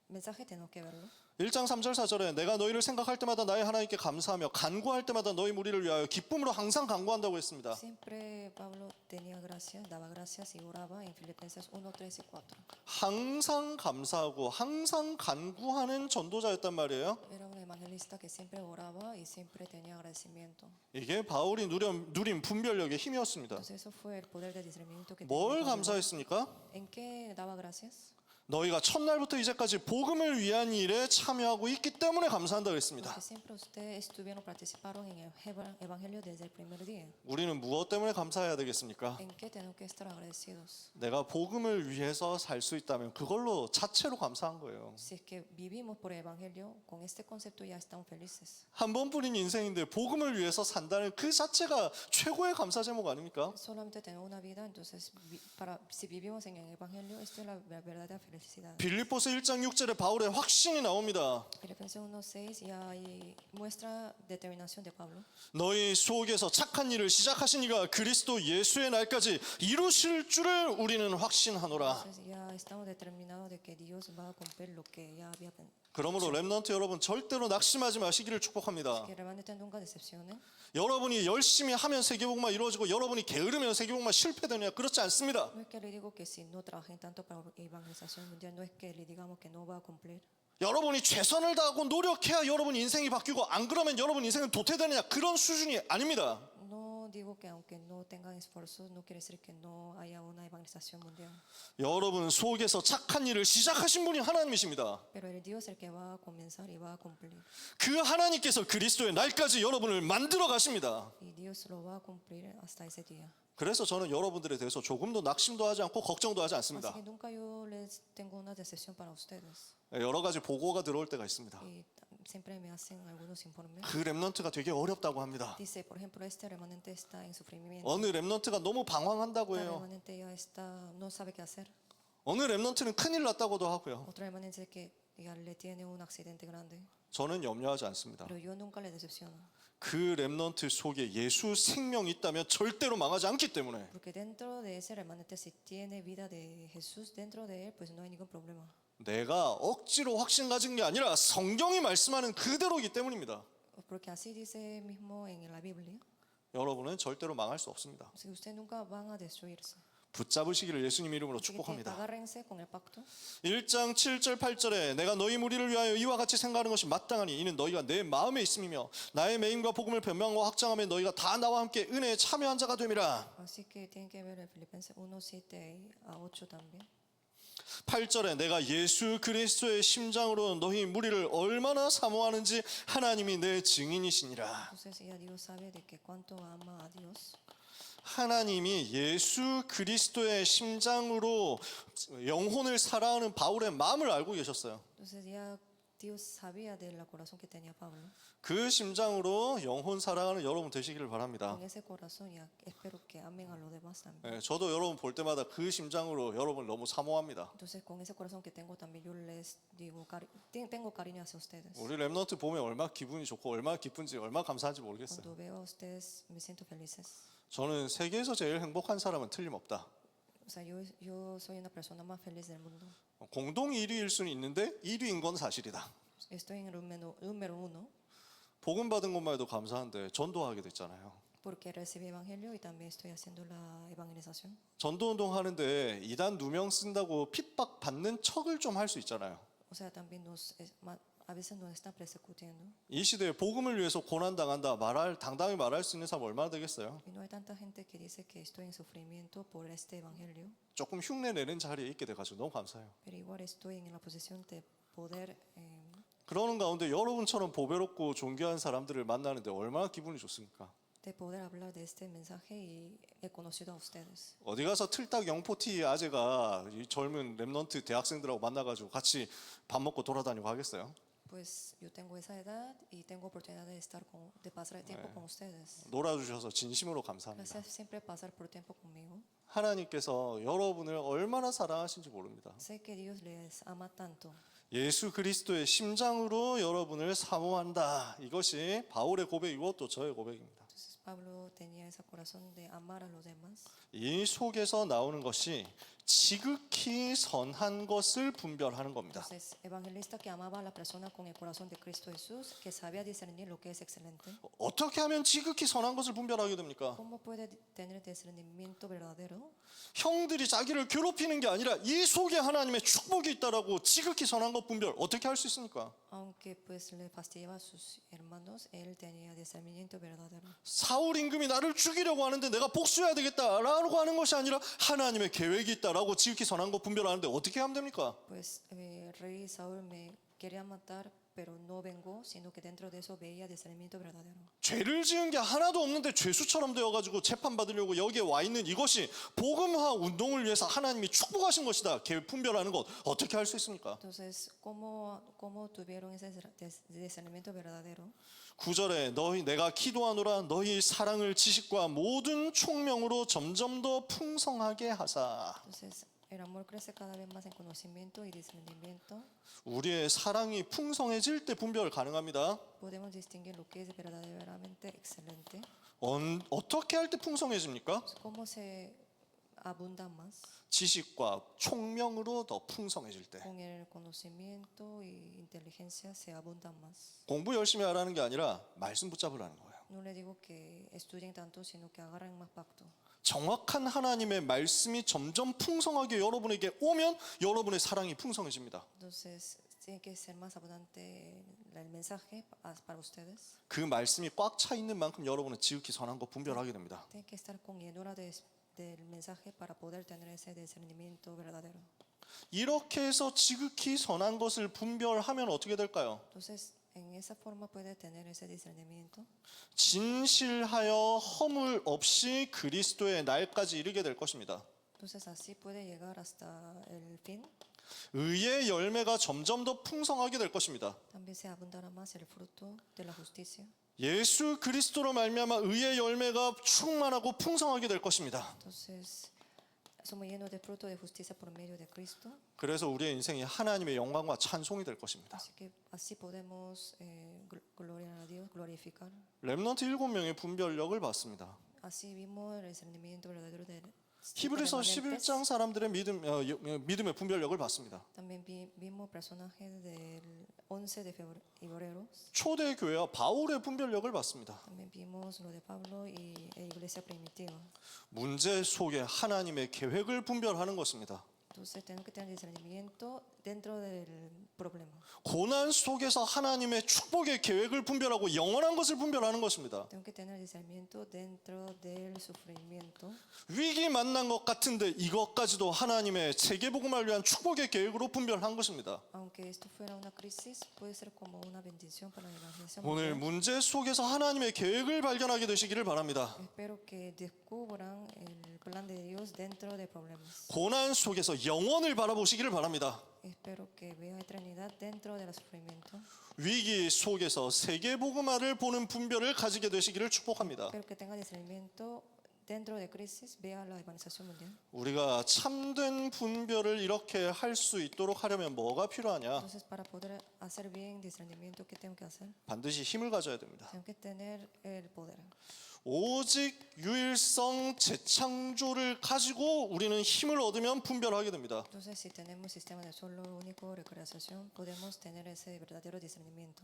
mensaje tenemos que verlo. 1장 3절 4절에 내가 너희를 생각할 때마다 나의 하나님께 감사하며 간구할 때마다 너희 무리를 위하여 기쁨으로 항상 간구한다고 했습니다. Siempre Pablo tenía gracias, daba gracias y oraba en Filipenses 1, 3 y 4. 항상 감사하고 항상 간구하는 전도자였단 말이에요. Era un evangelista que siempre oraba y siempre tenía agradecimiento. 이게 바울이 누린 분별력의 힘이었습니다. Entonces eso fue el poder de discernimiento que 뭘 tenía Pablo. 감사했습니까? ¿En qué daba gracias? 너희가 첫날부터 이제까지 복음을 위한 일에 참여하고 있기 때문에 감사한다고 했습니다. Porque siempre ustedes participaron en el evangelio desde el primer día. 우리는 무엇 때문에 감사해야 되겠습니까? ¿En qué tenemos que estar agradecidos? 내가 복음을 위해서 살 수 있다면 그걸로 자체로 감사한 거예요. Si es que vivimos por el evangelio, con este concepto ya estamos felices. 한 번뿐인 인생인데 복음을 위해서 산다는 그 자체가 최고의 감사 제목 아닙니까? Solamente tenemos una vida, entonces si vivimos en el evangelio, esta es la verdadera felicidad. 빌립보서 1장 6절에 바울의 확신이 나옵니다. Filipenses 1:6 y ahí muestra determinación de Pablo. 너희 속에서 착한 일을 시작하신 이가 그리스도 예수의 날까지 이루실 줄을 우리는 확신하노라. Entonces ya estamos determinados de que Dios va a cumplir lo que ya había pensado. 그러므로 렘넌트 여러분 절대로 낙심하지 마시기를 축복합니다. Que realmente nunca decepcionen. 여러분이 열심히 하면 세계복음화 이루어지고 여러분이 게으르면 세계복음화 실패되냐? 그렇지 않습니다. No es que le digo que si no trabajen tanto para evangelización mundial, no es que le digamos que no va a cumplir. 여러분이 최선을 다하고 노력해야 여러분 인생이 바뀌고 안 그러면 여러분 인생은 도태되느냐? 그런 수준이 아닙니다. No digo que aunque no tengan esfuerzos, no quiere decir que no haya una evangelización mundial. 여러분 속에서 착한 일을 시작하신 분이 하나님이십니다. Pero el Dios es el que va a comenzar y va a cumplir. 그 하나님께서 그리스도의 날까지 여러분을 만들어 가십니다. Y Dios lo va a cumplir hasta ese día. 그래서 저는 여러분들에 대해서 조금도 낙심도 하지 않고 걱정도 하지 않습니다. Así que nunca yo les tengo una decepción para ustedes. 여러 가지 보고가 들어올 때가 있습니다. Y siempre me hacen algunos informes. 그 렘넌트가 되게 어렵다고 합니다. Dice, por ejemplo, este remanente está en sufrimiento. 어느 렘넌트가 너무 방황한다고 Otro 해요. remanente ya está, no sabe qué hacer. 어느 렘넌트는 큰일 났다고도 하고요. Otro remanente que ya le tiene un accidente grande. 저는 염려하지 않습니다. Pero yo nunca le decepciono. 그 렘넌트 속에 예수 생명이 있다면 절대로 망하지 않기 때문에 Porque dentro de ese remanente, si tiene vida de Jesús dentro de él, pues no hay ningún problema. 내가 억지로 확신 가진 게 아니라 성경이 말씀하는 그대로이기 때문입니다. Porque así dice mismo en la Biblia. 여러분은 절대로 망할 수 없습니다. Así que ustedes nunca van a destruirse. 붙잡으시기를 예수님 이름으로 Así que 축복합니다. agárrense con el pacto. 1장 7절 8절에 내가 너희 무리를 위하여 이와 같이 생각하는 것이 마땅하니 이는 너희가 내 마음에 있음이며 나의 매임과 복음을 변명하고 확장하며 너희가 다 나와 함께 은혜에 참여한 자가 됨이라. Así que tienen que ver el Filipenses 1, 7 a 8 también. 8절에 내가 예수 그리스도의 심장으로 너희 무리를 얼마나 사모하는지 하나님이 내 증인이시니라. Entonces ya Dios sabe de que cuánto ama a Dios. 하나님이 예수 그리스도의 심장으로 영혼을 사랑하는 바울의 마음을 알고 계셨어요. Entonces ya Dios sabía del corazón que tenía Pablo. 그 심장으로 영혼 사랑하는 여러분 되시기를 바랍니다. Con ese corazón ya espero que amen a los demás también. 네, 저도 여러분 볼 때마다 그 심장으로 여러분을 너무 사모합니다. Entonces con ese corazón que tengo también yo les digo, tengo cariño hacia ustedes. 우리 렘넌트 보면 얼마나 기분이 좋고 얼마나 기쁜지 얼마나 감사한지 모르겠어요. Cuando veo a ustedes me siento felices. 저는 세계에서 제일 행복한 사람은 틀림없다. O sea, yo soy una persona más feliz del mundo. 공동 1위일 수는 있는데 1위인 건 사실이다. Estoy en el número uno 복음 받은 것만 해도 감사한데 전도하게 됐잖아요. porque recibí evangelio y también estoy haciendo la evangelización. 전도 운동 하는데 이단 누명 쓴다고 핍박 받는 척을 좀 할 수 있잖아요. O sea, también a veces nos están persecutiendo. 이 시대에 복음을 위해서 고난 당한다 당당히 말할 수 있는 사람 얼마나 되겠어요? Y no hay tanta gente que dice que estoy en sufrimiento por este evangelio, 조금 흉내 내는 자리에 있게 돼가지고 너무 감사해요. pero igual estoy en la posición de poder 그러는 가운데 여러분처럼 보배롭고 존귀한 사람들을 만나는데 얼마나 기분이 좋습니까? de poder hablar de este mensaje y he conocido a ustedes. 어디 가서 틀딱 영포티 아재가 이 젊은 렘넌트 대학생들하고 만나가지고 같이 밥 먹고 돌아다니고 하겠어요? Pues yo tengo esa edad y tengo oportunidad de de pasar el tiempo con ustedes. 놀아주셔서 진심으로 감사합니다. Gracias siempre pasar por tiempo conmigo. 하나님께서 여러분을 얼마나 사랑하신지 모릅니다. Sé que Dios les ama tanto. 예수 그리스도의 심장으로 여러분을 사모한다. 이것이 바울의 고백이고 또 저의 고백입니다. Entonces Pablo tenía ese corazón de amar a los demás. 이 속에서 나오는 것이 지극히 선한 것을 분별하는 겁니다. Entonces, evangelista que amaba a la persona con el corazón de Cristo Jesús, que sabía discernir lo que es excelente. 어떻게 하면 지극히 선한 것을 분별하게 됩니까? ¿Cómo puede tener discernimiento verdadero? 형들이 자기를 괴롭히는 게 아니라 이 속에 하나님의 축복이 있다라고 지극히 선한 것 분별 어떻게 할 수 있습니까? Aunque pues le fastidiaba a sus hermanos, él tenía discernimiento verdadero. 사울 임금이 나를 죽이려고 하는데 내가 복수해야 되겠다라고 하는 것이 아니라 하나님의 계획이 있다라고 지극히 선한 것 분별하는데 어떻게 하면 됩니까? Pues el rey Saúl me quería matar, pero no vengó, sino que dentro de eso veía discernimiento verdadero. 죄를 지은 게 하나도 없는데 죄수처럼 되어가지고 재판받으려고 여기에 와 있는 이것이 복음화 운동을 위해서 하나님이 축복하신 것이다. 계획 분별하는 것 어떻게 할 수 있습니까? Entonces, ¿cómo tuvieron ese discernimiento verdadero? 9절에 너희 내가 기도하노라 너희 사랑을 지식과 모든 총명으로 점점 더 풍성하게 하사. Entonces, el amor crece cada vez más en conocimiento y discernimiento. 우리의 사랑이 풍성해질 때 분별 가능합니다. Podemos distinguir lo que es verdaderamente excelente. 어떻게 할 때 풍성해집니까? ¿Cómo se abunda más? 지식과 총명으로 더 풍성해질 때. Con el conocimiento y inteligencia se abunda más. 공부 열심히 하라는 게 아니라 말씀 붙잡으라는 거예요. No le digo que estudien tanto, sino que agarren más pacto. 정확한 하나님의 말씀이 점점 풍성하게 여러분에게 오면 여러분의 사랑이 풍성해집니다. Entonces, tiene que ser más abundante el mensaje para ustedes. 그 말씀이 꽉 차 있는 만큼 여러분은 지극히 선한 거 분별하게 됩니다. Tiene que estar con llenura del mensaje para poder tener ese discernimiento verdadero. 이렇게 해서 지극히 선한 것을 분별하면 어떻게 될까요? Entonces, en esa forma puede tener ese discernimiento. 진실하여 허물 없이 그리스도의 날까지 이르게 될 것입니다. Entonces, así puede llegar hasta el fin. 의의 열매가 점점 더 풍성하게 될 것입니다. También se abundará más el fruto de la justicia. 예수 그리스도로 말미암아 의의 열매가 충만하고 풍성하게 될 것입니다. Entonces, somos llenos de fruto de justicia por medio de Cristo. 그래서 우리의 인생이 하나님의 영광과 찬송이 될 것입니다. Así que así podemos gloriar a Dios, glorificar. 렘넌트 7명의 분별력을 봤습니다. Así vimos el discernimiento verdadero de 히브리서 11장 사람들의 믿음의 분별력을 봤습니다. También vimos personajes del 11 de febrero. 초대 교회와 바울의 분별력을 봤습니다. También vimos lo de Pablo y la iglesia primitiva. 문제 속에 하나님의 계획을 분별하는 것입니다. Entonces tenemos que tener discernimiento dentro del problema. 고난 속에서 하나님의 축복의 계획을 분별하고 영원한 것을 분별하는 것입니다. Tenemos que tener discernimiento dentro del sufrimiento. 위기 만난 것 같은데 이것까지도 하나님의 세계복음을 위한 축복의 계획으로 분별한 것입니다. Aunque esto fuera una crisis, puede ser como una bendición para la evangelización. 오늘 mundial. 문제 속에서 하나님의 계획을 발견하게 되시기를 바랍니다. Espero que descubran el plan de Dios dentro de problemas. 고난 속에서 영원을 바라보시기를 바랍니다. Espero que vea eternidad dentro del sufrimiento. 위기 속에서 세계복음화를 보는 분별을 가지게 되시기를 축복합니다. Espero que tenga discernimiento dentro de crisis, vea la evangelización mundial. 우리가 참된 분별을 이렇게 할 수 있도록 하려면 뭐가 필요하냐? Entonces, para poder hacer bien discernimiento, ¿qué tengo que hacer? 반드시 힘을 가져야 됩니다. Tengo que tener el poder. 오직 유일성 재창조를 가지고 우리는 힘을 얻으면 분별하게 됩니다. Entonces, si tenemos sistema de solo único recreación, podemos tener ese verdadero discernimiento.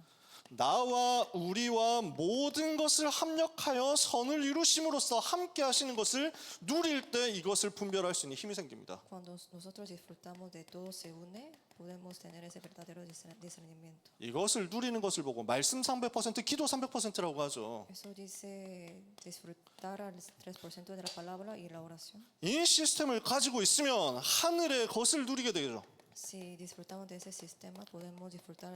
나와 우리와 모든 것을 합력하여 선을 이루심으로써 함께 하시는 것을 누릴 때 이것을 분별할 수 있는 힘이 생깁니다. Cuando nosotros disfrutamos de todo se une, podemos tener ese verdadero discernimiento. 이것을 누리는 것을 보고 말씀 300%, 기도 300%라고 하죠. Eso dice disfrutar al 3% de la palabra y la oración. 이 시스템을 가지고 있으면 하늘의 것을 누리게 되죠. Si disfrutamos de ese sistema, podemos disfrutar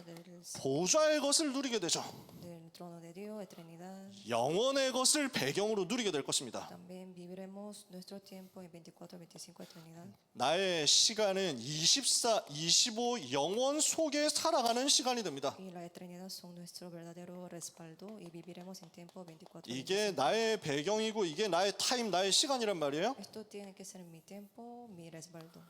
보좌의 것을 누리게 되죠. del trono de Dios, eternidad. 영원의 것을 배경으로 누리게 될 것입니다. También viviremos nuestro tiempo en 24, 25 eternidad. 나의 시간은 24, 25 영원 속에 살아가는 시간이 됩니다. Y la eternidad son nuestro verdadero respaldo y viviremos en tiempo 24, 이게 25. 나의 배경이고 이게 나의 타임, 나의 시간이란 말이에요. Esto tiene que ser mi tiempo, mi respaldo.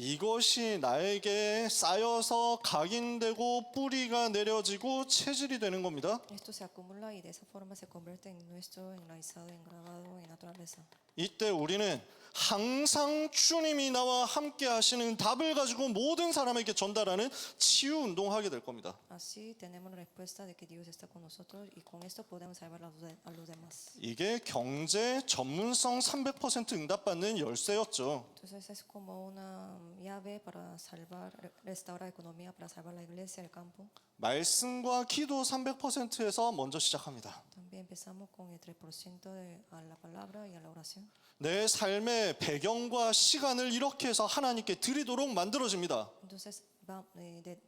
이것이 나에게 쌓여서 각인되고 뿌리가 내려지고 체질이 되는 겁니다. Esto se acumula y de esa forma se convierte en nuestro enraizado, engravado en naturaleza. 이때 우리는 항상 주님이 나와 함께 하시는 답을 가지고 모든 사람에게 전달하는 치유 운동하게 될 겁니다. Así tenemos la respuesta de que Dios está con nosotros y con esto podemos salvar a los demás. 이게 경제 전문성 300% 응답받는 열쇠였죠. Entonces es como una llave para salvar, restaurar la economía, para salvar la iglesia, el campo. 말씀과 기도 300%에서 먼저 시작합니다. También empezamos con el 3% a la palabra y a la oración. 내 삶의 배경과 시간을 이렇게 해서 하나님께 드리도록 만들어집니다. Entonces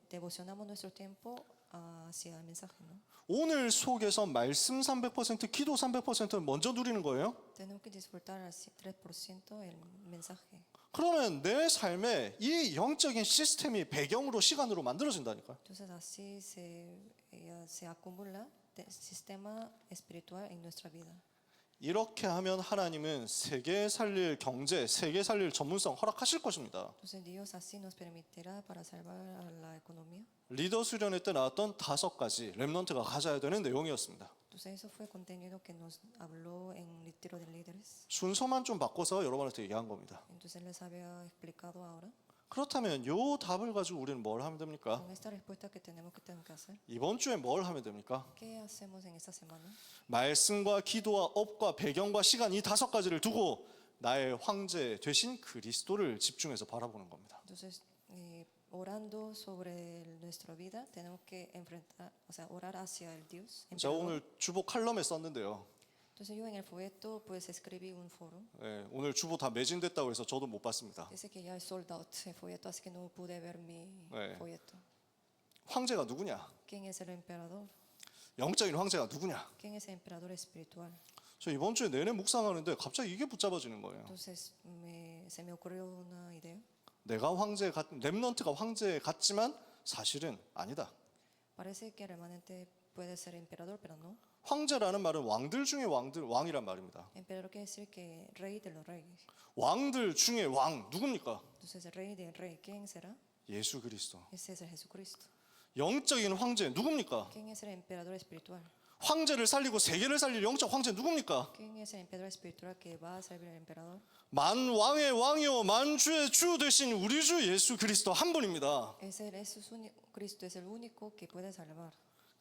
devocionamos nuestro tiempo hacia el mensaje, ¿no? 오늘 속에서 말씀 300%, 기도 300%를 먼저 누리는 거예요. Tenemos que disfrutar al 3% el mensaje. 그러면 내 삶에 이 영적인 시스템이 배경으로 시간으로 만들어진다니까요. Entonces así se acumula el sistema espiritual en nuestra vida. 이렇게 하면 하나님은 세계 살릴 경제, 세계 살릴 전문성 허락하실 것입니다. Entonces Dios así nos permitirá para salvar a la economía. 리더 수련회 때 나왔던 5가지 렘넌트가 가져야 되는 내용이었습니다. Entonces eso fue contenido que nos habló en Retiro de Líderes. 순서만 좀 바꿔서 여러분한테 얘기한 겁니다. Entonces les había explicado ahora. 그렇다면 요 답을 가지고 우리는 뭘 하면 됩니까? Con esta respuesta que tenemos que hacer. 이번 주에 뭘 하면 됩니까? ¿Qué hacemos en esta semana? 말씀과 기도와 업과 배경과 시간 이 5가지를 두고 나의 황제 되신 그리스도를 집중해서 바라보는 겁니다. Entonces, orando sobre nuestra vida, tenemos que enfrentar, o sea, orar hacia el Dios. 제가 emperador. 오늘 주보 칼럼에 썼는데요. Entonces yo en el folleto pues escribí un foro. 예, 오늘 주보 다 매진됐다고 해서 저도 못 봤습니다. Dice que ya es sold out el folleto, así que no pude ver mi 네. folleto. 황제가 누구냐? ¿Quién es el emperador? 영적인 황제가 누구냐? ¿Quién es el emperador espiritual? 저 이번 주에 내내 묵상하는데 갑자기 이게 붙잡아지는 거예요. Entonces se me ocurrió una idea. 내가 황제 같, 렘넌트가 황제 같지만 사실은 아니다. Parece que el remanente puede ser emperador, pero no. 황제라는 말은 왕들 중에 왕이란 말입니다. Emperador quiere decir que rey de los reyes. 왕들 중에 왕 누굽니까? Entonces el rey del rey, ¿quién será? 예수 그리스도. Ese es el Jesucristo. 영적인 황제 누굽니까? ¿Quién es el emperador espiritual? 황제를 살리고 세계를 살릴 영적 황제 누굽니까? ¿Quién es el emperador espiritual que va a servir al emperador? 만왕의 왕이요 만주의 주 되신 우리 주 예수 그리스도 한 분입니다. Cristo es el único que puede salvar.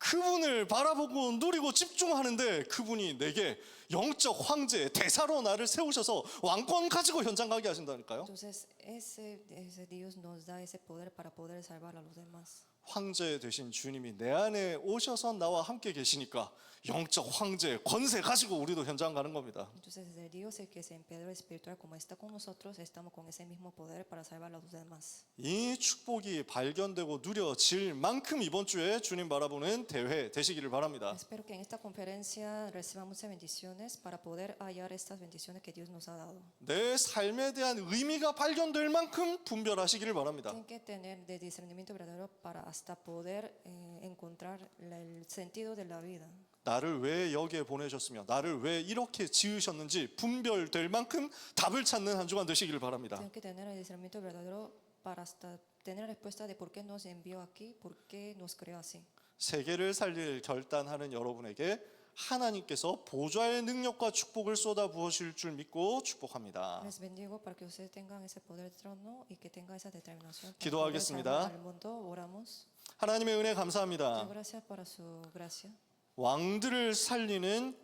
그분을 바라보고 누리고 집중하는데 그분이 내게 영적 황제 대사로 나를 세우셔서 왕권 가지고 현장 가게 하신다니까요. Entonces ese Dios nos da ese poder para poder salvar a los demás. 황제 되신 주님이 내 안에 오셔서 나와 함께 계시니까 영적 황제 권세 가지고 우리도 현장 가는 겁니다. Entonces es el Dios el que es emperador espiritual, como está con nosotros, estamos con ese mismo poder para salvar a los demás. 이 축복이 발견되고 누려질 만큼 이번 주에 주님 바라보는 대회 되시기를 바랍니다. Espero que en esta conferencia recibamos muchas bendiciones para poder hallar estas bendiciones que Dios nos ha dado. 내 삶에 대한 의미가 발견될 만큼 분별하시기를 바랍니다. Tienen que tener de discernimiento verdadero para hasta poder encontrar el sentido de la vida. 나를 왜 여기에 보내셨으며 나를 왜 이렇게 지으셨는지 분별될 만큼 답을 찾는 한 주간 되시기를 바랍니다. Tienen que tener el discernimiento verdadero para hasta tener respuesta de por qué nos envió aquí, por qué nos creó así. 세계를 살릴 결단하는 여러분에게 하나님께서 보좌의 능력과 축복을 쏟아 부으실 줄 믿고 축복합니다. Les bendigo para que ustedes tengan ese poder de trono y que tengan esa determinación. para 기도하겠습니다. poder salvar al mundo. Oramos. 하나님의 은혜 감사합니다. Gracias para su gracia. 왕들을 살리는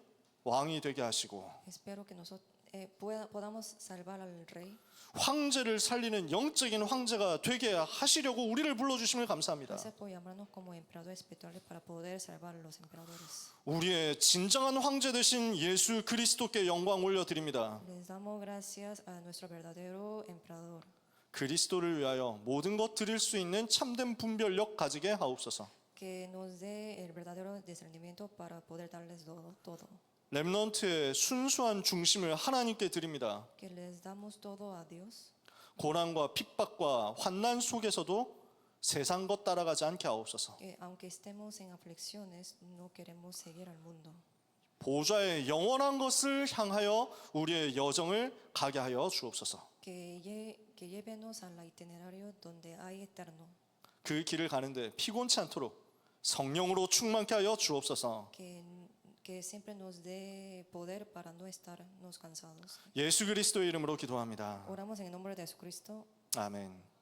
왕이 되게 하시고 Espero que nosotros podamos salvar al rey. 황제를 살리는 영적인 황제가 되게 하시려고 우리를 불러주심을 감사합니다. Gracias por llamarnos como emperadores espirituales para poder salvar a los emperadores. 우리의 진정한 황제 되신 예수 그리스도께 영광 올려드립니다. Les damos gracias a nuestro verdadero emperador. 그리스도를 위하여 모든 것 드릴 수 있는 참된 분별력 가지게 하옵소서. que nos dé el verdadero discernimiento para poder darles todo. 렘넌트의 순수한 중심을 하나님께 드립니다. Que les damos todo a Dios. 고난과 핍박과 환난 속에서도 세상 것 따라가지 않게 하옵소서. Que aunque estemos en aflicciones, no queremos seguir al mundo. 보좌의 영원한 것을 향하여 우리의 여정을 가게 하여 주옵소서. Que llévenos al itinerario donde hay eterno. 그 길을 가는데 피곤치 않도록 성령으로 충만케 하여 주옵소서. Que siempre nos dé poder para no estarnos cansados. 예수 그리스도의 이름으로 기도합니다. Oramos en el nombre de Jesucristo. 아멘.